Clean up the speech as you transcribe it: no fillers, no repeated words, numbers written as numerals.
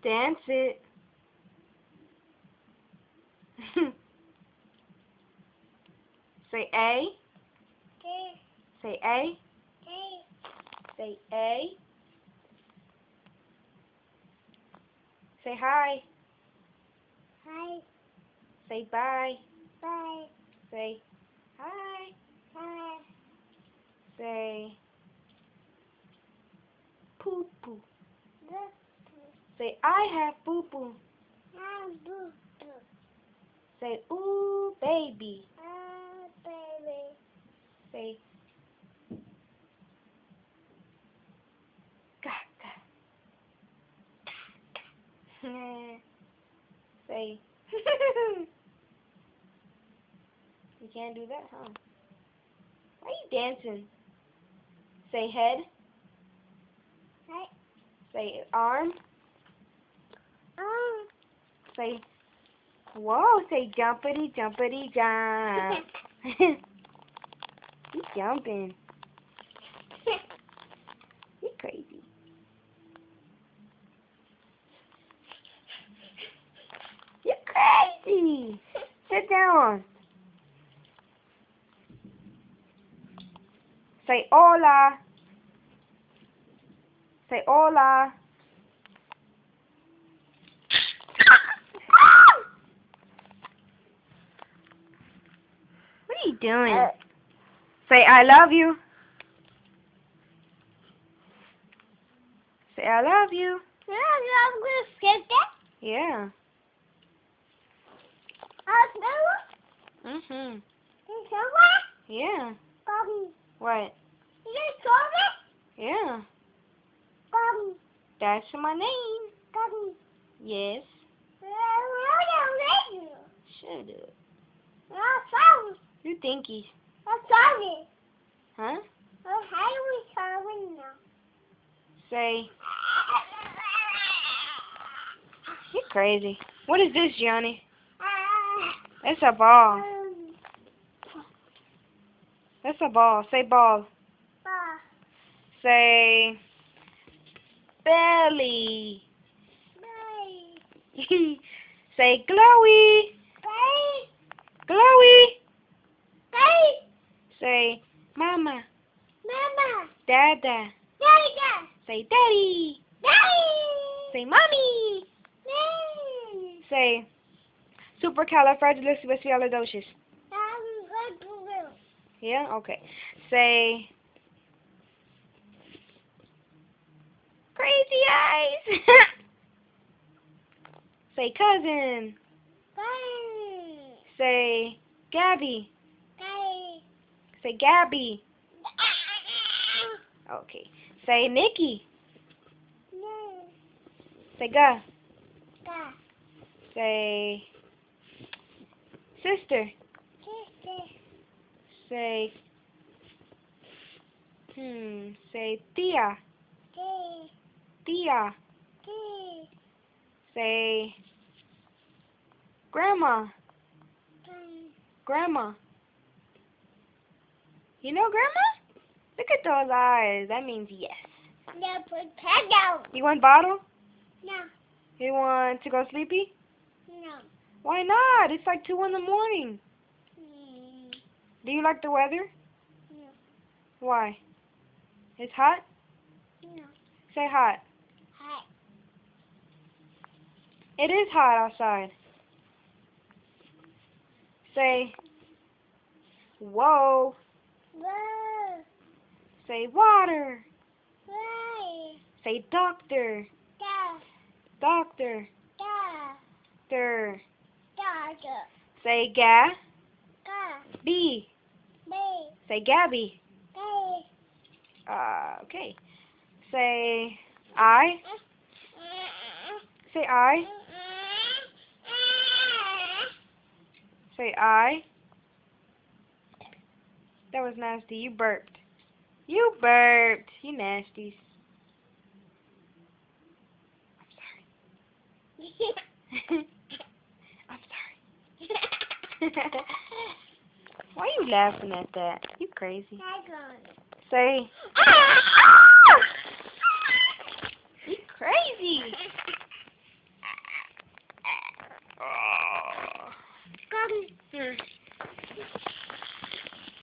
Dance it. Say A. Say A. Say A. Say hi. Hi. Say bye. Bye. Say hi. Bye. Say poo poo. Say I have poo poo. Boo. Say ooh baby. Baby. Say caca. Say you can't do that, huh? Why are you dancing? Say head. Hi. Say arm. Say whoa. Say jumpity jumpity jump. You jumping. You crazy. You crazy. Sit down. Say hola. Say hola. What are you doing? Say I love you. Say I love you. I'm gonna skip that. Yeah. You Yeah. Bobby. What? You saw me? Yeah. Bobby. That's my name. Bobby. Yes. I'm Shut up. sorry. You thinkies. I'm sorry. Huh? I'm sorry now. Say you crazy. What is this, Johnny? It's a ball. That's a ball. Say ball. Say belly. Say glowy. Glowy. Say mama. Dada. Say daddy. Say mommy. Say supercalifragilisticexpialidocious. Yeah? Okay. Say crazy eyes. Say cousin. Say Gabby. Say Gabby. Okay. Say Nikki. Say Ga. Say sister. Say say Tia. Tia. Say grandma. Grandma. You know grandma? Look at those eyes. That means yes. You want bottle? You want to go sleepy? Why not? It's like 2 in the morning. Do you like the weather? Why? It's hot? Say hot. It is hot outside. Say whoa. Say water. Say doctor. Doctor. Say Gabby. Say Gabby. Okay. Say I. Say I. Say I. That was nasty. You burped. You burped. You nasties. I'm sorry. Why are you laughing at that? You crazy. Say. You crazy.